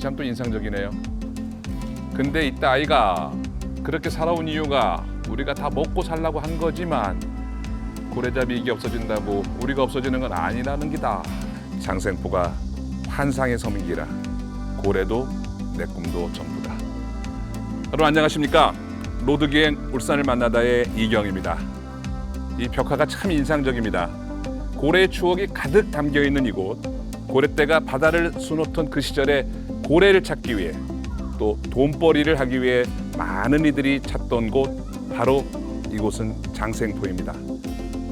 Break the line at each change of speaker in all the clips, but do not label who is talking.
참 또 인상적이네요. 근데 이때 아이가 그렇게 살아온 이유가 우리가 다 먹고 살라고 한 거지만 고래잡이 이게 없어진다고 우리가 없어지는 건 아니라는 기다. 장생포가 환상의 섬이기라 고래도 내 꿈도 전부다. 여러분 안녕하십니까? 로드기행 울산을 만나다의 이경입니다. 이 벽화가 참 인상적입니다. 고래의 추억이 가득 담겨있는 이곳, 고래떼가 바다를 수놓던 그 시절에 고래를 찾기 위해 또 돈벌이를 하기 위해 많은 이들이 찾던 곳, 바로 이곳은 장생포입니다.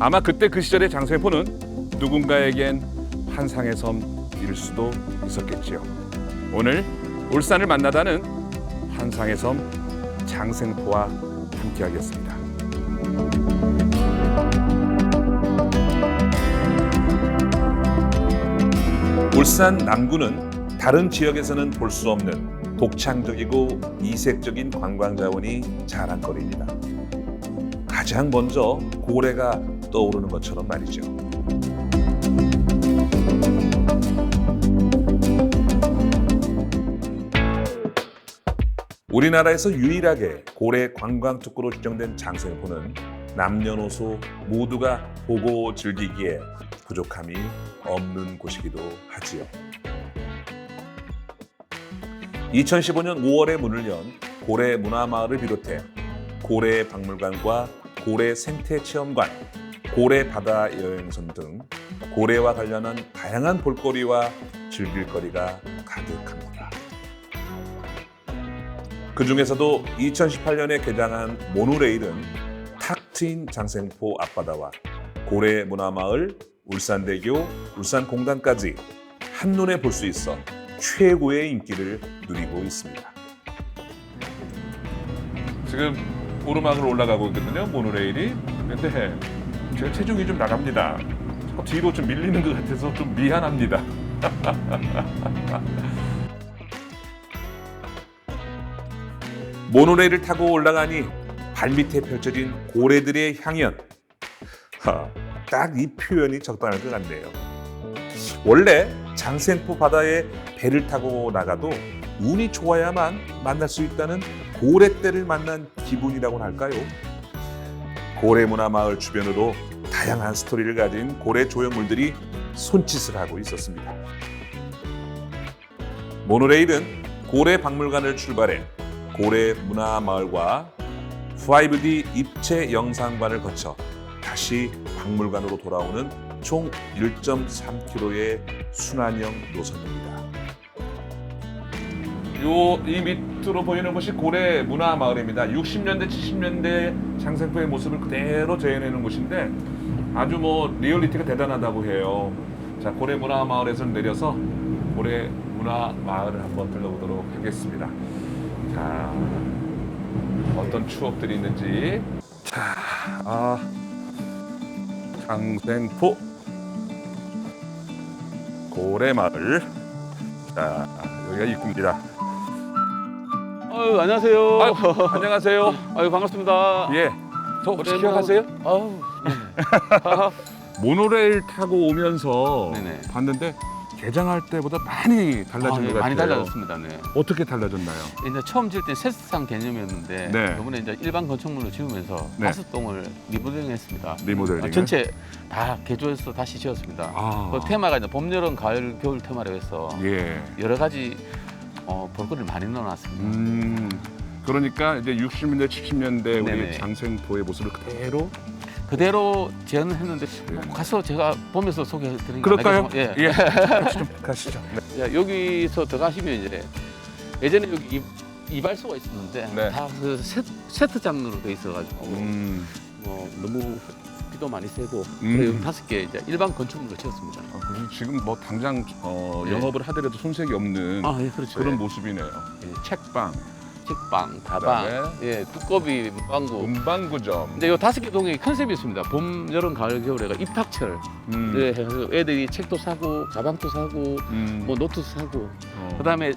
아마 그때 그 시절의 장생포는 누군가에겐 환상의 섬일 수도 있었겠지요. 오늘 울산을 만나다는 환상의 섬 장생포와 함께하겠습니다. 울산 남구는 다른 지역에서는 볼 수 없는 독창적이고 이색적인 관광 자원이 자랑거리입니다. 가장 먼저 고래가 떠오르는 것처럼 말이죠. 우리나라에서 유일하게 고래 관광 특구로 지정된 장생포는 남녀노소 모두가 보고 즐기기에 부족함이 없는 곳이기도 하지요. 2015년 5월에 문을 연 고래 문화마을을 비롯해 고래 박물관과 고래 생태체험관, 고래 바다 여행선 등 고래와 관련한 다양한 볼거리와 즐길거리가 가득합니다. 그 중에서도 2018년에 개장한 모노레일은 탁 트인 장생포 앞바다와 고래 문화마을, 울산대교, 울산공단까지 한눈에 볼 수 있어 최고의 인기를 누리고 있습니다. 지금 오르막을 올라가고 있거든요, 모노레일이. 근데 제 체중이 좀 나갑니다. 뒤로 좀 밀리는 것 같아서 좀 미안합니다. 모노레일을 타고 올라가니 발밑에 펼쳐진 고래들의 향연. 딱 이 표현이 적당할 것 같네요. 원래 장생포 바다에 배를 타고 나가도 운이 좋아야만 만날 수 있다는 고래떼를 만난 기분이라고는 할까요? 고래 문화마을 주변으로 다양한 스토리를 가진 고래 조형물들이 손짓을 하고 있었습니다. 모노레일은 고래 박물관을 출발해 고래 문화마을과 5D 입체 영상관을 거쳐 다시 박물관으로 돌아오는 총 1.3km의 순환형 노선입니다. 이 밑으로 보이는 곳이 고래 문화마을입니다. 60년대, 70년대 장생포의 모습을 그대로 재현해놓은 곳인데 아주 리얼리티가 대단하다고 해요. 자, 고래 문화마을에서 내려서 고래 문화마을을 한번 들러보도록 하겠습니다. 자, 어떤 추억들이 있는지. 자, 장생포 고래마을. 자, 여기가 입구입니다.
안녕하세요.
안녕하세요.
반갑습니다.
예, 저 혹시 기억하세요? 모노레일 타고 오면서
네네.
봤는데 개장할 때보다 많이 달라진 것 같아요.
많이 달라졌습니다. 네.
어떻게 달라졌나요?
이제 처음 지을 때 세스상 개념이었는데
네.
이번에 이제 일반 건축물로 지으면서
네.
5동을 리모델링했습니다.
리모델링.
전체 다 개조해서 다시 지었습니다. 그 테마가 이제 봄, 여름, 가을, 겨울 테마로 해서
예.
여러 가지 볼거리를 많이 넣어놨습니다.
그러니까 이제 60년대, 70년대 우리
네네.
장생포의 모습을
그대로 재현을 했는데
네.
가서 제가 보면서 소개해드린 거
그럴까요?
예.
예. 가시죠. 네.
자, 여기서 들어가시면 이제 예전에 여기 이발소가 있었는데
네.
다 그 세트 장르로 돼 있어가지고 너무 비도 많이 세고 그래서 여기 5개 이제 일반 건축물로 지었습니다.
그럼 지금 당장
네.
영업을 하더라도 손색이 없는
예, 그렇죠.
그런
예.
모습이네요. 책방,
책방, 다방,
그다음에
두꺼비, 문방구.
문방구점.
근데 이 5개 동에 컨셉이 있습니다. 봄, 여름, 가을, 겨울에가 입학철. 네, 해서 애들이 책도 사고, 가방도 사고, 노트도 사고. 그다음에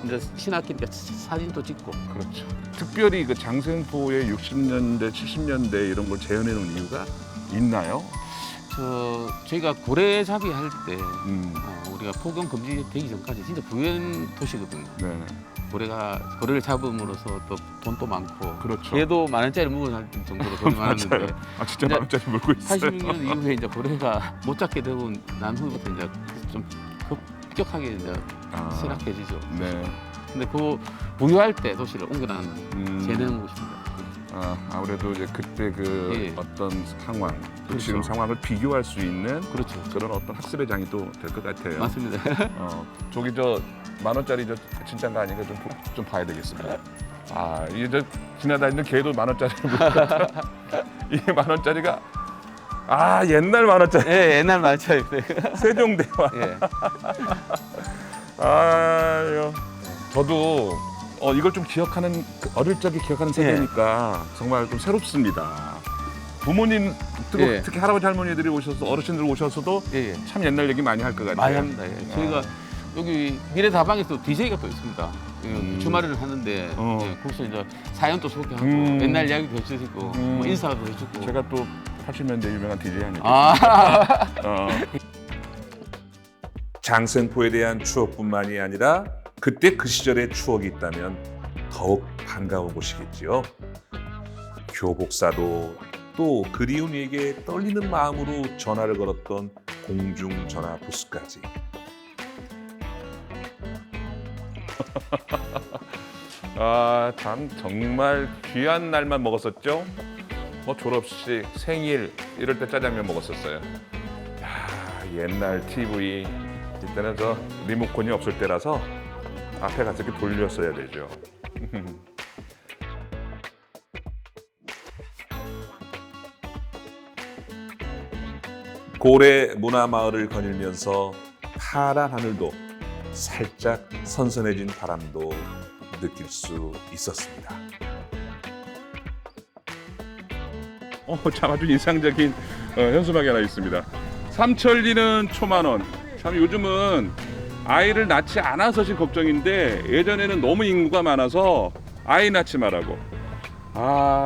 이제 신학기니까 사진도 찍고.
그렇죠. 특별히 그 장생포의 60년대, 70년대 이런 걸 재현해 놓은 이유가 있나요?
저희가 고래잡이 할 때
음.
우리가 폭염 금지 되기 전까지 진짜 부유한 도시거든요.
네.
고래를 잡음으로써 또 돈도 많고
그렇죠.
개도 10,000원짜리 물고 살 정도로 돈이 많았는데
맞아요. 아 진짜
이제
10,000원짜리 물고 있어요.
86년 이후에 이제 고래가 못 잡게 되고 난 후부터 이제 좀 급격하게 이제 쇠락해지죠.
네.
근데 그 부유할 때 도시를 옮겨나는 재능인 곳입니다.
아무래도 이제 그때 그
예.
어떤 상황,
그렇죠.
지금 상황을 비교할 수 있는
그렇죠.
그런 어떤 학습의 장이 또 될 것 같아요.
맞습니다.
저기 저 10,000원짜리 저 진짜인가 아닌가 좀 봐야 되겠습니다. 이게 저 지나다니는 개도 10,000원짜리를 물고 이게 10,000원짜리가 옛날 10,000원짜리
예, 옛날 말차이.
세종대왕.
예.
아유, 저도 이걸 좀 기억하는 어릴 적에 기억하는 세대니까 정말 좀 새롭습니다. 부모님
예.
특히 할아버지 할머니들이 오셔서 어르신들 오셔서도
예.
참 옛날 얘기 많이 할 것 같아요.
많이 합니다. 예. 저희가 여기 미래다방에서 DJ가 또 있습니다. 주말에를 하는데 예, 거기서 이제 사연도 소개하고 옛날 이야기도 해주시고 뭐 인사도 해주고.
제가 또 80년대 유명한 DJ 아니에요. 장생포에 대한 추억뿐만이 아니라 그때 그 시절의 추억이 있다면 더욱 반가운 곳이겠지요. 교복사도 또 그리운 이에게 떨리는 마음으로 전화를 걸었던 공중전화 부스까지. 참 정말 귀한 날만 먹었었죠. 뭐 졸업식, 생일 이럴 때 짜장면 먹었었어요. 옛날 TV 이때는 저 리모컨이 없을 때라서 앞에 가서 이렇게 돌렸어야 되죠. 고래 문화마을을 거닐면서 파란 하늘도 살짝 선선해진 바람도 느낄 수 있었습니다. 참 아주 인상적인 현수막이 하나 있습니다. 삼천리는 초만원. 참 요즘은 아이를 낳지 않아서 지금 걱정인데 예전에는 너무 인구가 많아서 아이 낳지 말라고.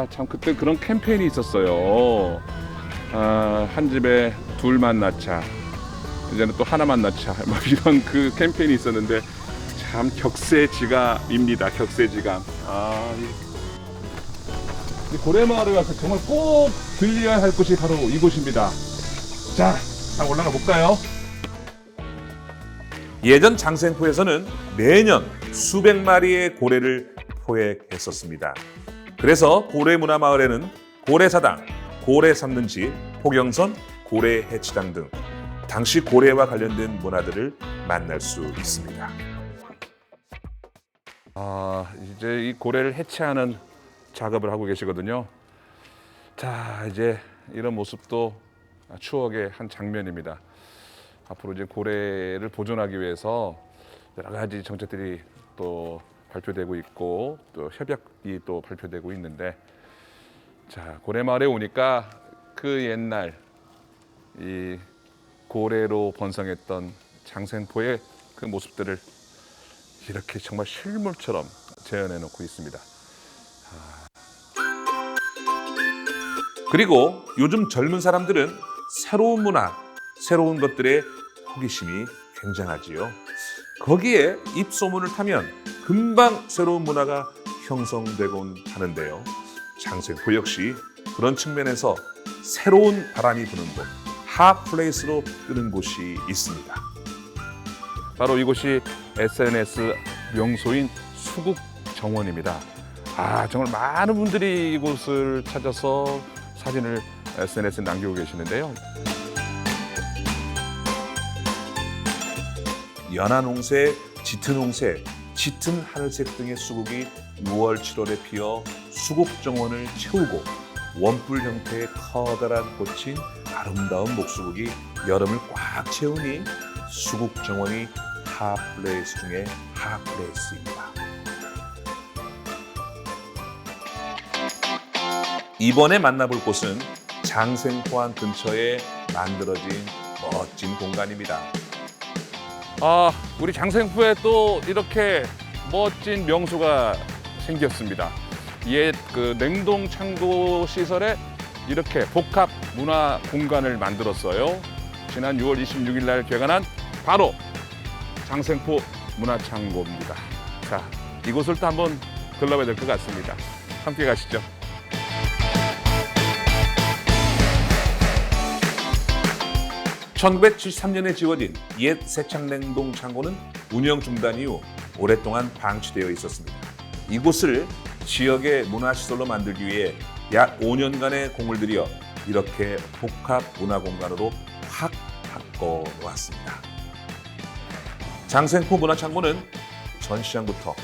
참 그때 그런 캠페인이 있었어요. 한 집에 둘만 낳자. 이제는 또 하나만 낳자. 막 이런 그 캠페인이 있었는데 참 격세지감입니다. 격세지감. 이 고래마을에 와서 정말 꼭 들려야 할 곳이 바로 이곳입니다. 자, 올라가 볼까요? 예전 장생포에서는 매년 수백 마리의 고래를 포획했었습니다. 그래서 고래문화마을에는 고래사당, 고래 삼는 집, 포경선, 고래 해치장 등 당시 고래와 관련된 문화들을 만날 수 있습니다. 이제 이 고래를 해체하는 작업을 하고 계시거든요. 자, 이제 이런 모습도 추억의 한 장면입니다. 앞으로 이제 고래를 보존하기 위해서 여러 가지 정책들이 또 발표되고 있고 또 협약이 또 발표되고 있는데, 자, 고래마을에 오니까 그 옛날 이 고래로 번성했던 장생포의 그 모습들을 이렇게 정말 실물처럼 재현해 놓고 있습니다. 그리고 요즘 젊은 사람들은 새로운 문화, 새로운 것들에 호기심이 굉장하지요. 거기에 입소문을 타면 금방 새로운 문화가 형성되곤 하는데요. 장생포 역시 그런 측면에서 새로운 바람이 부는 곳, 핫플레이스로 뜨는 곳이 있습니다. 바로 이곳이 SNS 명소인 수국정원입니다. 정말 많은 분들이 이곳을 찾아서 사진을 SNS에 남기고 계시는데요. 연한홍새, 짙은홍새, 짙은 하늘색 등의 수국이 6월, 7월에 피어 수국정원을 채우고 원뿔 형태의 커다란 꽃인 아름다운 목수국이 여름을 꽉 채우니 수국정원이 핫플레이스 중에 핫플레이스입니다. 이번에 만나볼 곳은 장생포항 근처에 만들어진 멋진 공간입니다. 우리 장생포에 또 이렇게 멋진 명소가 생겼습니다. 옛 그 냉동 창고 시설에 이렇게 복합 문화 공간을 만들었어요. 지난 6월 26일 날 개관한 바로 장생포 문화창고입니다. 자, 이곳을 또 한번 들러봐야 될 것 같습니다. 함께 가시죠. (1973년에) 지어진 옛 세창냉동 창고는 운영 중단 이후 오랫동안 방치되어 있었습니다. 이곳을 지역의 문화시설로 만들기 위해 약 5년간의 공을 들여 이렇게 복합 문화공간으로 확 바꿔놓았습니다. 장생포 문화창고는 전시장부터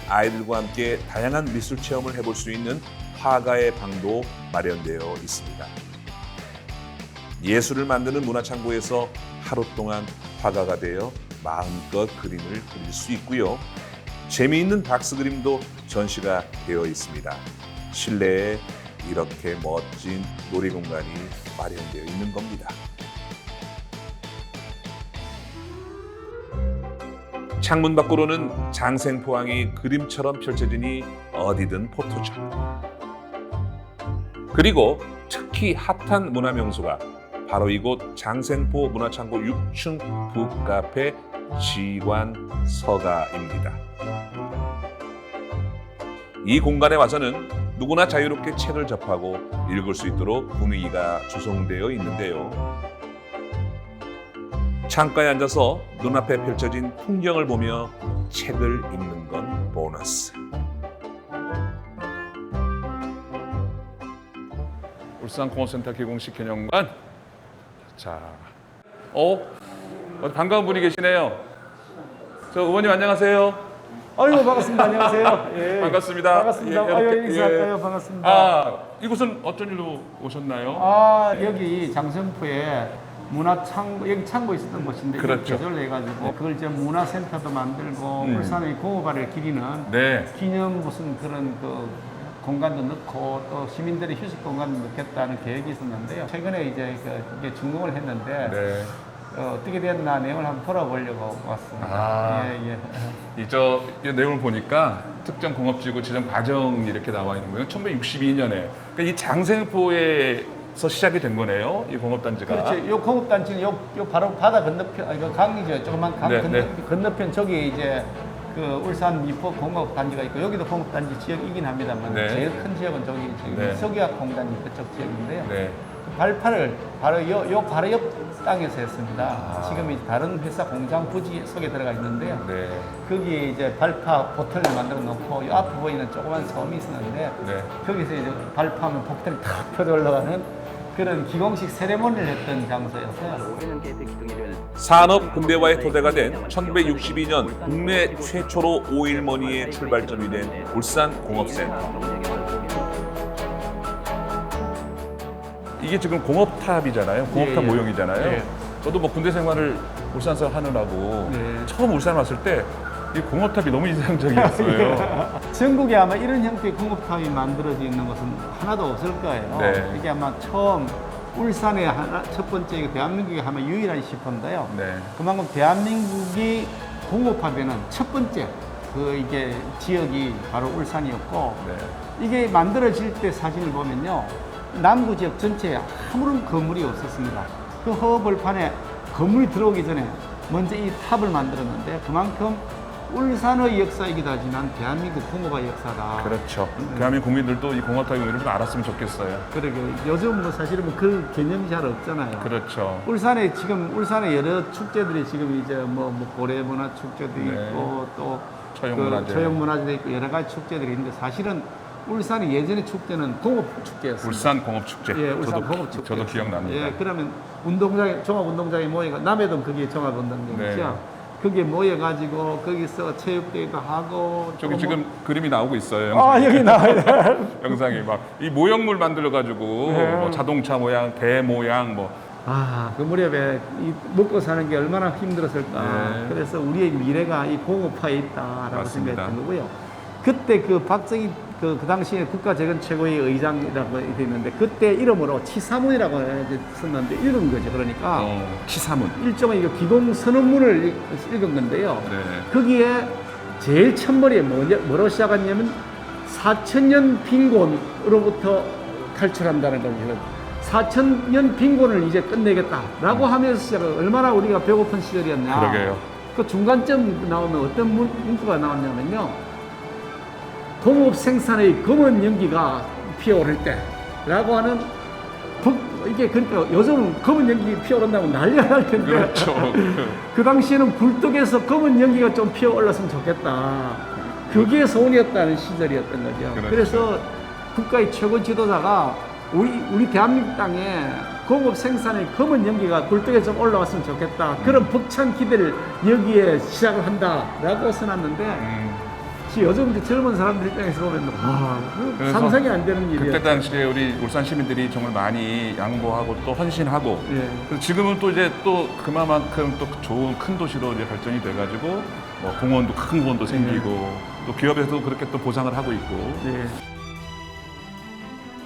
아이들과 함께 다양한 미술 체험을 해볼 수 있는 화가의 방도 마련되어 있습니다. 예술을 만드는 문화창고에서 하루 동안 화가가 되어 마음껏 그림을 그릴 수 있고요. 재미있는 박스 그림도 전시가 되어 있습니다. 실내에 이렇게 멋진 놀이공간이 마련되어 있는 겁니다. 창문 밖으로는 장생포항이 그림처럼 펼쳐지니 어디든 포토존. 그리고 특히 핫한 문화명소가 바로 이곳 장생포 문화창고 6층 북카페 지관서가입니다. 이 공간에 와서는 누구나 자유롭게 책을 접하고 읽을 수 있도록 분위기가 조성되어 있는데요. 창가에 앉아서 눈앞에 펼쳐진 풍경을 보며 책을 읽는 건 보너스. 울산공업센터 개공식 기념관. 자, 반가운 분이 계시네요. 저 의원님 안녕하세요.
아유 반갑습니다. 안녕하세요. 예.
반갑습니다.
반갑습니다.
예,
아유 인사할까요? 반갑습니다.
이곳은 어쩐 일로 오셨나요?
여기 장생포에 문화창고 여기 창고 있었던 곳인데
그렇죠.
개조를 해가지고 그걸 이제 문화센터도 만들고 울산의 공업화를 기리는
네.
기념 무슨 그런 그 공간도 넣고 또 시민들의 휴식 공간도 넣겠다는 계획이 있었는데요. 최근에 이제 이게 준공을 했는데
네.
어떻게 됐나 내용을 한번 돌아보려고 왔습니다. 예.
이 내용을 보니까 특정 공업지구 지정 과정이 이렇게 나와 있는 거예요. 1962년에. 그러니까 이 장생포에서 시작이 된 거네요. 이 공업단지가.
그렇죠. 요 공업단지는 요 바로 바다 건너편, 이거 강이죠. 조그만 강 건너편 저기에 이제 그 울산 미포 공업단지가 있고 여기도 공업단지 지역이긴 합니다만
네.
제일 큰 지역은 저기 지금
네.
석유학 공단지 그쪽 지역인데요.
네.
그 발파를 바로 바로 옆 땅에서 했습니다. 지금 이제 다른 회사 공장 부지 속에 들어가 있는데요.
네.
거기에 이제 발파 포털을 만들어 놓고 요 앞에 보이는 조그만 섬이 있었는데
네.
거기서 이제 발파하면 폭탄이 탁 펴져 올라가는 그런 기공식 세레모니를 했던 장소였어요.
산업 근대화의 토대가 된 1962년 국내 최초로 오일머니의 출발점이 된 울산공업센터. 이게 지금 공업탑이잖아요. 공업탑
예.
모형이잖아요.
예.
저도 뭐 군대 생활을 울산에서 하느라고
네.
처음 울산 왔을 때 이 공업탑이 너무 인상적이었어요.
전국에 아마 이런 형태의 공업탑이 만들어져 있는 곳은 하나도 없을 거예요.
네.
이게 아마 처음 울산에 첫 번째 대한민국에 아마 유일한 시퍼인데요.
네.
그만큼 대한민국이 공업화되는 첫 번째 이게 지역이 바로 울산이었고
네.
이게 만들어질 때 사진을 보면요. 남구 지역 전체에 아무런 건물이 없었습니다. 그 허벌판에 건물이 들어오기 전에 먼저 이 탑을 만들었는데 그만큼 울산의 역사이기도 하지만 대한민국 공업화 역사다.
그렇죠. 대한민국 국민들도 이 공업탑의 의미를 좀 알았으면 좋겠어요.
그러게 요즘 뭐 사실은 그 개념이 잘 없잖아요.
그렇죠.
울산에 여러 축제들이 지금 이제 뭐 고래문화 축제도
네.
있고 또
처형문화제.
처형문화제도 있고 여러 가지 축제들이 있는데 사실은 울산이 예전의 축제는 공업 축제였습니다.
울산 공업축제.
예, 울산 공업 축제.
저도 기억납니다.
예, 그러면 종합운동장에 모여가 남해동 그게 종합운동장이죠.
네.
거기에 모여가지고 거기서 체육대회도 하고
저기 지금 그림이 나오고 있어요.
여기 나와요.
영상이 막 이 모형물 만들어 가지고
네.
뭐 자동차 모양, 배 모양 뭐
그 무렵에 먹고 사는 게 얼마나 힘들었을까.
네.
그래서 우리의 미래가 이 공업화에 있다라고
맞습니다.
생각했던 거고요. 그때 그 박정희 그 당시에 국가재건 최고위 의장이라고 돼 있는데 그때 이름으로 치사문이라고 썼는데 읽은 거죠. 그러니까
치사문.
일종의 이거 기공 선언문을 읽은 건데요.
네.
거기에 제일 첫머리에 뭐로 시작하냐면 4,000년 빈곤으로부터 탈출한다는 거죠. 4,000년 빈곤을 이제 끝내겠다라고 하면서 시작을 얼마나 우리가 배고픈 시절이었냐.
그러게요.
그 중간점 나오면 어떤 문구가 나왔냐면요. 공업 생산의 검은 연기가 피어오를 때라고 하는 이게 그러니까 요즘은 검은 연기 피어오른다고 난리가 날 텐데
그렇죠.
그 당시에는 굴뚝에서 검은 연기가 좀 피어올랐으면 좋겠다. 그게 소원이었다는 시절이었던 거죠.
그렇죠.
그래서 국가의 최고 지도자가 우리 대한민국 땅에 공업 생산의 검은 연기가 굴뚝에 좀 올라왔으면 좋겠다. 그런 벅찬 기대를 여기에 시작을 한다라고 써놨는데 요즘 이제 젊은 사람들 입장에서 보면 와,
그래서
상상이 안 되는 일이에요.
그때 당시에 우리 울산 시민들이 정말 많이 양보하고 또 헌신하고
예.
그래서 지금은 또 이제 또 그만큼 또 좋은 큰 도시로 이제 발전이 돼가지고 뭐 공원도 큰 공원도 생기고 또 기업에서도 그렇게 또 보상을 하고 있고
예.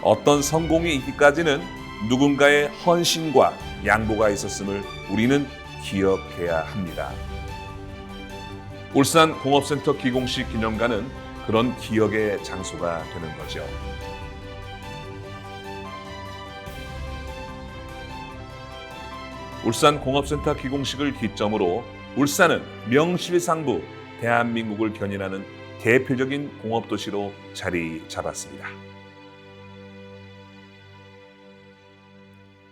어떤 성공이 있기까지는 누군가의 헌신과 양보가 있었음을 우리는 기억해야 합니다. 울산 공업센터 기공식 기념관은 그런 기억의 장소가 되는 거죠. 울산 공업센터 기공식을 기점으로 울산은 명실상부 대한민국을 견인하는 대표적인 공업도시로 자리 잡았습니다.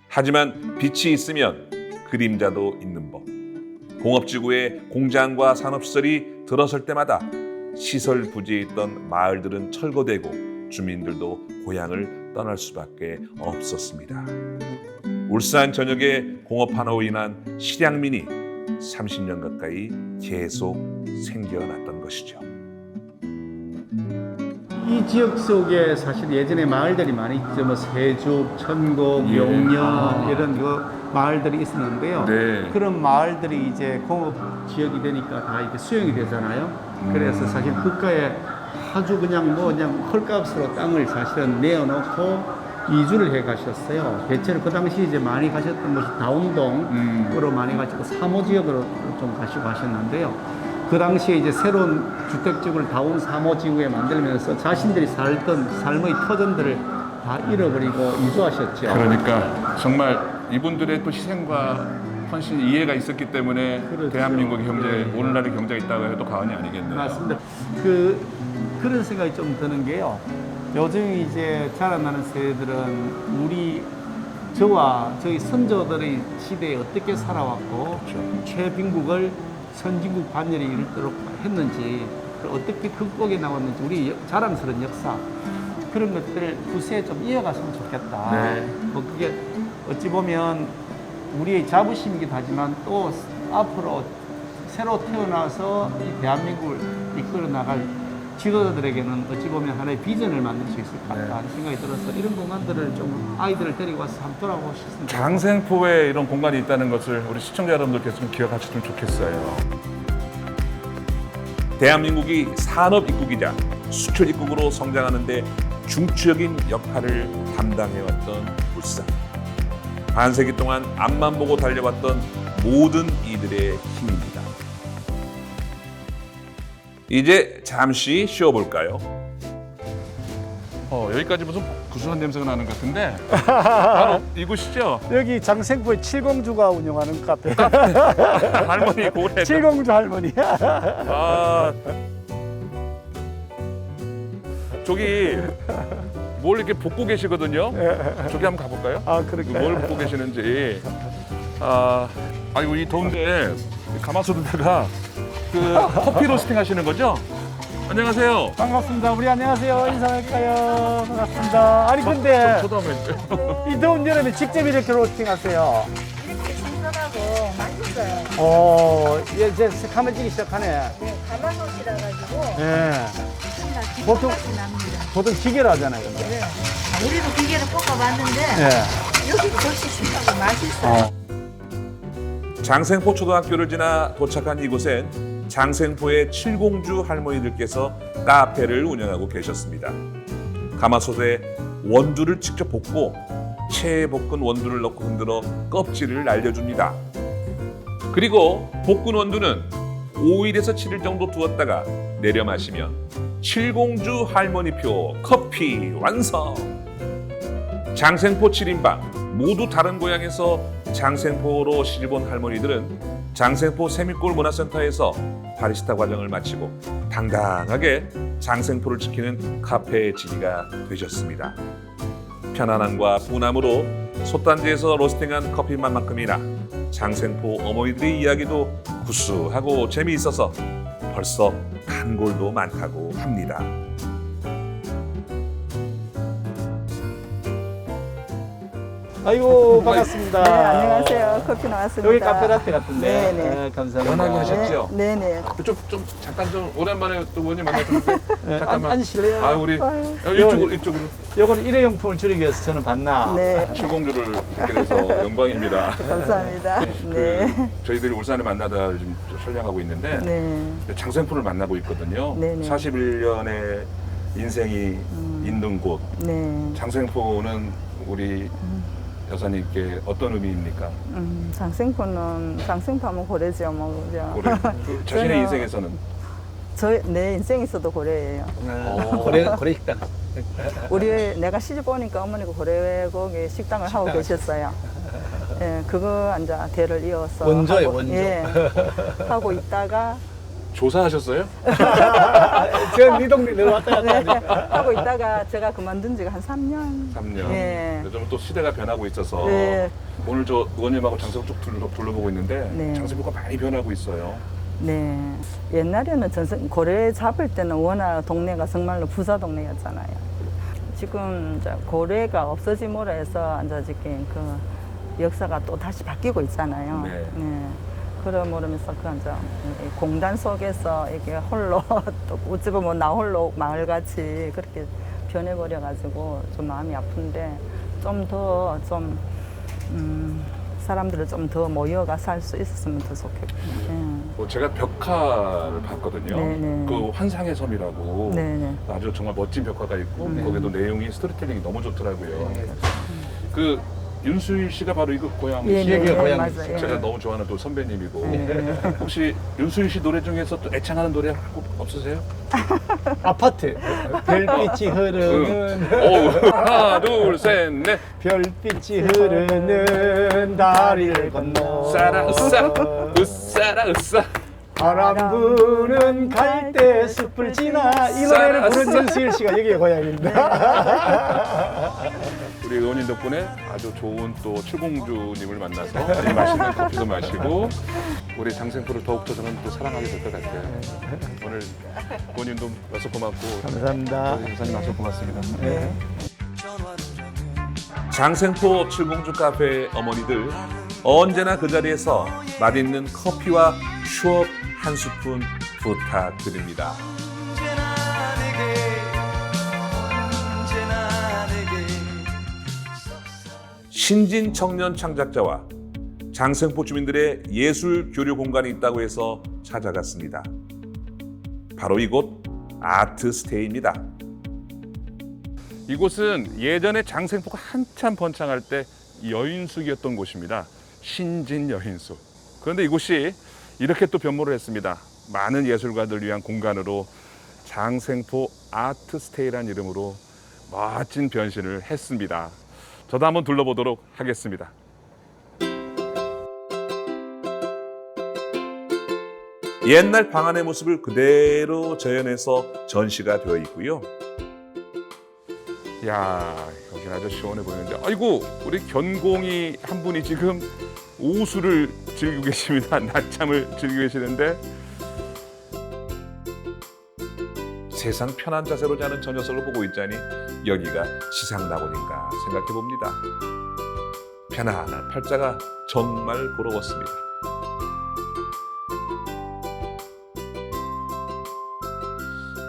하지만 빛이 있으면 그림자도 있는 법. 공업지구에 공장과 산업시설이 들어설 때마다 시설 부지에 있던 마을들은 철거되고 주민들도 고향을 떠날 수밖에 없었습니다. 울산 전역에 공업화로 인한 실향민이 30년 가까이 계속 생겨났던 것이죠.
이 지역 속에 사실 예전에 마을들이 많이 있죠. 뭐 세죽, 천곡,
예.
용년 이런 마을들이 있었는데요.
네.
그런 마을들이 이제 공업 지역이 되니까 다 이렇게 수용이 되잖아요. 그래서 사실 국가에 아주 그냥 헐값으로 땅을 사실은 내어놓고 이주를 해 가셨어요. 대체로 그 당시 이제 많이 가셨던 곳이 다운동으로 많이 가시고 사모 지역으로 좀 가시고 하셨는데요. 그 당시에 이제 새로운 주택지구를 다운 사모지구에 만들면서 자신들이 살던 삶의 터전들을 다 잃어버리고 이주하셨죠.
그러니까 정말 이분들의 또 희생과 헌신 이해가 있었기 때문에
그렇죠.
대한민국의 경제 오늘날의 경제가 있다고 해도 과언이 아니겠네요.
맞습니다. 그런 생각이 좀 드는 게요. 요즘 이제 자라나는 세대들은 저와 저희 선조들의 시대에 어떻게 살아왔고 최빈국을 선진국 반열에 이르도록 했는지 어떻게 극복해 나왔는지 우리 자랑스러운 역사 그런 것들을 후세에 좀 이어갔으면 좋겠다.
네.
뭐 그게 어찌 보면 우리의 자부심이기도 하지만 또 앞으로 새로 태어나서 이 대한민국을 이끌어 나갈 지도자들에게는 어찌 보면 하나의 비전을 만들 수 있을 것 같다는 생각이 들어서 이런 공간들을 좀 아이들을 데리고 와서 한번 돌아보고 싶습니다.
장생포에 이런 공간이 있다는 것을 우리 시청자 여러분들께서 좀 기억하셨으면 좋겠어요.
대한민국이 산업 입국이자 수출 입국으로 성장하는 데 중추적인 역할을 담당해왔던 울산. 반세기 동안 앞만 보고 달려왔던 모든 이들의 힘입니다. 이제 잠시 쉬어볼까요?
여기까지 무슨 구수한 냄새가 나는 것 같은데 바로 이곳이죠?
여기 장생포의 칠공주가 운영하는 카페.
할머니 고래.
칠공주 할머니.
아, 저기 뭘 이렇게 볶고 계시거든요. 저기 한번 가볼까요?
아, 그럴까요?
뭘 볶고 계시는지. 아이고 이 더운데 가마솥에다가 그 커피 로스팅 하시는 거죠? 안녕하세요.
반갑습니다. 우리 안녕하세요. 인사할까요? 반갑습니다. 아니 근데
저도 한번 해주세요.
이 더운 여름에 직접 이렇게 로스팅하세요.
이렇게 신선하고 맛있어요.
이제 새카매지기 시작하네.
네, 가마솥이라 가지고
예.
맛이
보통-
납니다.
보통 기계로 하잖아요, 근데.
네. 우리도 기계로 볶아봤는데
예.
여기 훨씬 신선하고 맛있어요.
장생포 초등학교를 지나 도착한 이곳엔 장생포의 칠공주 할머니들께서 카페를 운영하고 계셨습니다. 가마솥에 원두를 직접 볶고 체에 볶은 원두를 넣고 흔들어 껍질을 날려줍니다. 그리고 볶은 원두는 5일에서 7일 정도 두었다가 내려 마시면 칠공주 할머니표 커피 완성! 장생포 7인방 모두 다른 고향에서 장생포로 시집온 할머니들은 장생포 세미골 문화센터에서 바리스타 과정을 마치고 당당하게 장생포를 지키는 카페의 지기가 되셨습니다. 편안함과 분함으로 솥단지에서 로스팅한 커피 맛만큼이나 장생포 어머니들의 이야기도 구수하고 재미있어서 벌써 단골도 많다고 합니다.
아이고 반갑습니다.
네, 안녕하세요. 커피 나왔습니다.
여기 카페라떼 같은데.
네네.
감사합니다.
연하게 하셨죠?
네네.
좀 잠깐 좀 오랜만에 또 의원님 만났는데 잠깐만.
앉으실래요?
아 우리
아유.
이쪽으로
요거는 일회용품을 줄이기 위해서 저는 봤나.
네.
출공주를 뵙게 돼서 영광입니다.
감사합니다. 네.
저희들이 울산에 만나다 지금 촬영하고 있는데
네.
장생포를 만나고 있거든요.
네네.
41년의 인생이 있는 곳.
네.
장생포는 우리 여사님께 어떤 의미입니까?
장생포하면 고래죠, 뭐 그죠.
고래. 그 자신의
저는-
인생에서는
내 인생에서도 고래예요.
고래 식당.
내가 시집 오니까 어머니가 고래 고기 식당을 하고 계셨어요. 예, 그거 이제 대를 이어서
원조예요,
하고,
원조.
예, 하고 있다가
조사하셨어요?
제가 네 동네 내려왔다
네,
갔다.
하고 있다가 제가 그만둔 지가 한 3년.
3년.
예.
요즘 또 시대가 변하고 있어서
네.
오늘 저 의원님하고 장생포 쭉 둘러보고 있는데
네.
장생포가 많이 변하고 있어요.
네. 옛날에는 고래 잡을 때는 워낙 동네가 정말로 부자 동네였잖아요. 지금 이제 고래가 없어짐으로 해서 이제 지금 그 역사가 또 다시 바뀌고 있잖아요.
네.
그러므로 그 이제 공단 속에서 이게 홀로 또 어찌 보면 나 홀로 마을같이 그렇게 변해버려가지고 좀 마음이 아픈데 좀 더 사람들을 좀 더 모여가 살 수 있었으면 더 좋겠고.
제가 벽화를 봤거든요.
네네.
그 환상의 섬이라고
네네.
아주 정말 멋진 벽화가 있고 거기도 내용이 스토리텔링이 너무 좋더라고요. 그 윤수일 씨가 바로 이거 고향
예,
씨.
네, 고향
맞아요.
제가 너무 좋아하는 또 선배님이고
네.
혹시 윤수일 씨 노래 중에서 또 애창하는 노래 한곡 없으세요?
아파트. 별빛이 흐르는
하나 둘셋넷
별빛이 흐르는 다리를 건너
싸라 으싸 으싸라 으싸
바람 부는 갈대 숲을 지나 이 노래를 부른 윤수일 씨가 여기가 고향입니다.
우리 의원님 덕분에 아주 좋은 또 칠공주님을 만나서 이 맛있는 커피도 마시고 우리 장생포를 더욱더 저는 또 사랑하게 될 것 같아요. 오늘 의원님도 와서 고맙고
감사합니다.
여사님 와서 고맙습니다.
네.
장생포 칠공주 카페의 어머니들 언제나 그 자리에서 맛있는 커피와 추억 한 스푼 부탁드립니다. 신진 청년 창작자와 장생포 주민들의 예술 교류 공간이 있다고 해서 찾아갔습니다. 바로 이곳 아트스테이입니다.
이곳은 예전에 장생포가 한참 번창할 때 여인숙이었던 곳입니다. 신진 여인숙. 그런데 이곳이 이렇게 또 변모를 했습니다. 많은 예술가들 위한 공간으로 장생포 아트스테이라는 이름으로 멋진 변신을 했습니다. 저도 한번 둘러보도록 하겠습니다.
옛날 방안의 모습을 그대로 재현해서 전시가 되어 있고요.
야, 여기 아주 시원해 보이는데, 아이고 우리 견공이 한 분이 지금 오수를 즐기고 계십니다. 낮잠을 즐기고 계시는데
세상 편한 자세로 자는 저 녀석을 보고 있자니 여기가 시상낙원인가 생각해 봅니다. 편안한 팔자가 정말 부러웠습니다.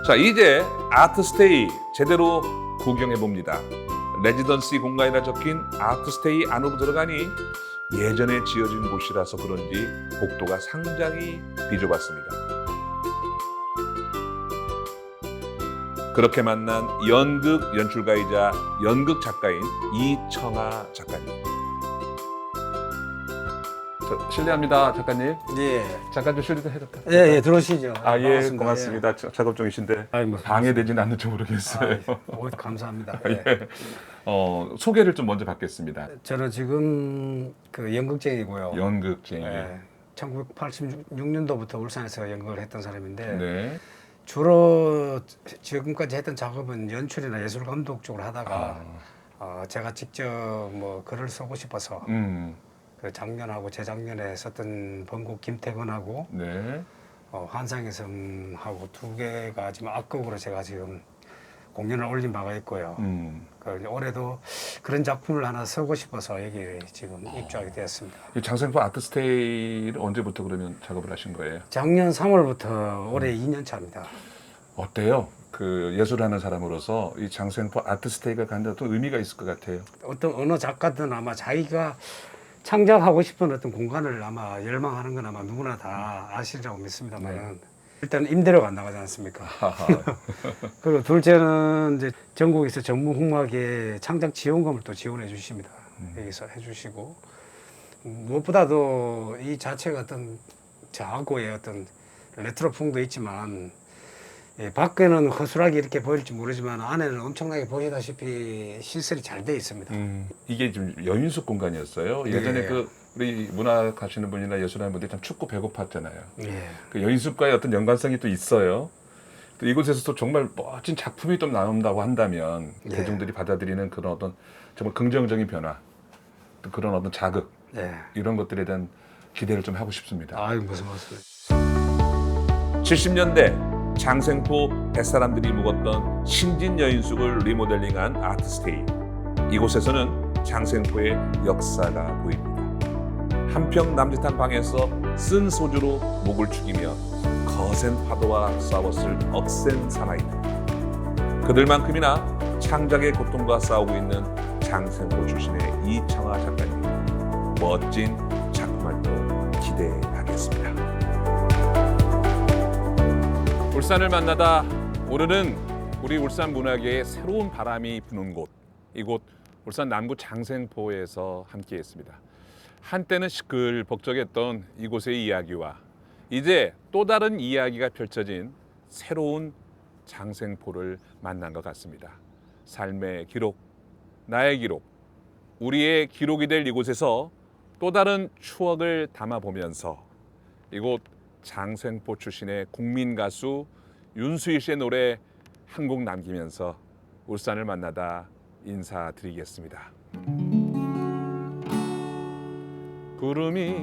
자, 이제 아트스테이 제대로 구경해 봅니다. 레지던시 공간이라 적힌 아트스테이 안으로 들어가니 예전에 지어진 곳이라서 그런지 복도가 상당히 비좁았습니다. 그렇게 만난 연극 연출가이자 연극 작가인 이청아 작가님.
실례합니다, 작가님.
예.
잠깐 좀 실례 해줄까?
예, 예, 들어오시죠.
아, 예,
반갑습니다.
고맙습니다. 작업 중이신데
아이, 뭐,
방해되지는 않는지 모르겠어요.
감사합니다.
예.
예.
소개를 좀 먼저 받겠습니다.
저는 지금 그 연극쟁이고요.
연극쟁이.
예. 1986년도부터 울산에서 연극을 했던 사람인데
네.
주로 지금까지 했던 작업은 연출이나 예술 감독 쪽으로 하다가 제가 직접 뭐 글을 쓰고 싶어서 그 작년하고 재작년에 썼던 번곡 김태건하고
네.
환상의 섬하고 두 개가 지금 악곡으로 제가 지금 공연을 올린 바가 있고요. 그 올해도 그런 작품을 하나 쓰고 싶어서 여기 지금 입주하게 되었습니다.
이 장생포 아트스테이를 언제부터 그러면 작업을 하신 거예요?
작년 3월부터 올해 2년 차입니다.
어때요? 그 예술하는 사람으로서 이 장생포 아트스테이가 갖는 어떤 의미가 있을 것 같아요.
어떤 어느 작가든 아마 자기가 창작하고 싶은 어떤 공간을 아마 열망하는 건 아마 누구나 다 아시리라고 믿습니다만은 일단 임대료가 안 나가지 않습니까? 그리고 둘째는 이제 전국에서 전무후무하게 창작 지원금을 또 지원해 주십니다. 여기서 해주시고 무엇보다도 이 자체가 어떤 저하고의 어떤 레트로풍도 있지만 밖에는 허술하게 이렇게 보일지 모르지만 안에는 엄청나게 보시다시피 시설이 잘 돼 있습니다.
이게 좀 여인숙 공간이었어요. 예전에
네.
그 우리 문학 하시는 분이나 예술하는 분들이 참 춥고 배고팠잖아요.
예.
그 여인숙과의 어떤 연관성이 또 있어요. 또 이곳에서 또 정말 멋진 작품이 또 나온다고 한다면
예.
대중들이 받아들이는 그런 어떤 정말 긍정적인 변화, 또 그런 어떤 자극
예.
이런 것들에 대한 기대를 좀 하고 싶습니다.
아유 무슨 말씀.
70년대 장생포 뱃사람들이 묵었던 신진 여인숙을 리모델링한 아트스테이. 이곳에서는 장생포의 역사가 보입니다. 한평 남짓한 방에서 쓴 소주로 목을 축이며 거센 파도와 싸웠을 억센 사나이들. 그들만큼이나 창작의 고통과 싸우고 있는 장생포 출신의 이청아 작가님. 멋진 작품 활동 기대하겠습니다.
울산을 만나다 오늘은 우리 울산 문화계에 새로운 바람이 부는 곳, 이곳 울산 남구 장생포에서 함께했습니다. 한때는 시끌벅적했던 이곳의 이야기와 이제 또 다른 이야기가 펼쳐진 새로운 장생포를 만난 것 같습니다. 삶의 기록, 나의 기록, 우리의 기록이 될 이곳에서 또 다른 추억을 담아보면서 이곳 장생포 출신의 국민 가수 윤수일 씨의 노래 한 곡 남기면서 울산을 만나다 인사드리겠습니다. 구름이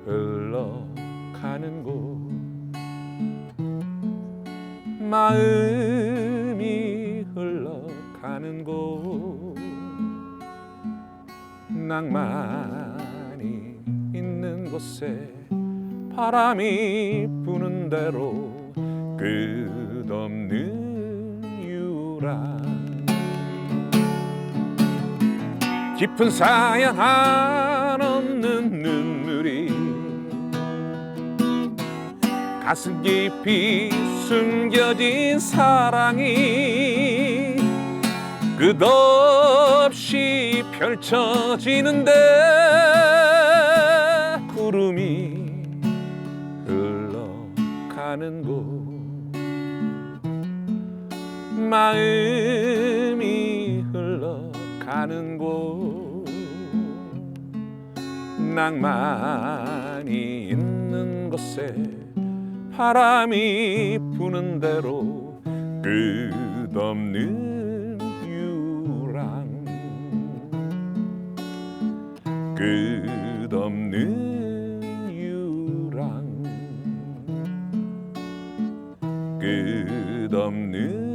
흘러가는 곳, 마음이 흘러가는 곳, 낭만이 있는 곳에 바람이 부는 대로 끝없는 유랑, 깊은 사연 한없는 눈물이 가슴 깊이 숨겨진 사랑이 끝없이 펼쳐지는데 구름이 흘러가는 곳, 마음이 흘러가는 곳, 낭만이 있는 곳에 바람이 부는 대로 끝없는 유랑, 끝없는 유랑, 끝없는